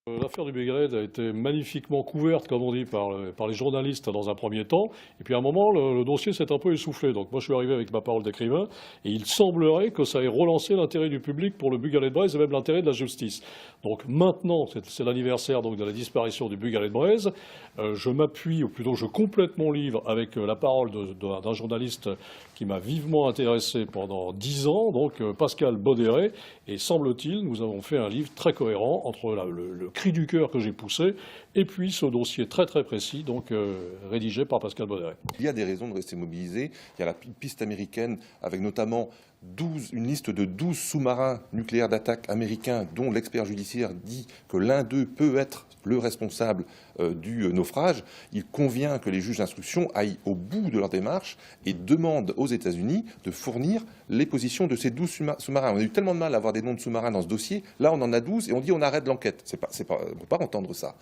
L'affaire du Bégrad a été magnifiquement couverte, comme on dit, par les journalistes dans un premier temps. Et puis à un moment, le dossier s'est un peu essoufflé. Donc moi, je suis arrivé avec ma parole d'écrivain. Et il semblerait que ça ait relancé l'intérêt du public pour le Bugalet de Braise et même l'intérêt de la justice. Donc maintenant, c'est l'anniversaire de la disparition du Bugalet de Braise. Je m'appuie, ou plutôt je complète mon livre avec la parole d'un journaliste qui m'a vivement intéressé pendant 10 ans, donc Pascal Bauderet. Et semble-t-il, nous avons fait un livre très cohérent entre le cri du cœur que j'ai poussé et puis ce dossier très très précis, donc rédigé par Pascal Bauderet. Il y a des raisons de rester mobilisés. Il y a la piste américaine avec notamment une liste de 12 sous-marins nucléaires d'attaque américains dont l'expert judiciaire dit que l'un d'eux peut être le responsable du naufrage. Il convient que les juges d'instruction aillent au bout de leur démarche et demandent aux États-Unis de fournir les positions de ces 12 sous-marins. On a eu tellement de mal à avoir des noms de sous-marins dans ce dossier. Là, on en a 12 et on dit on arrête l'enquête. On ne peut pas entendre ça.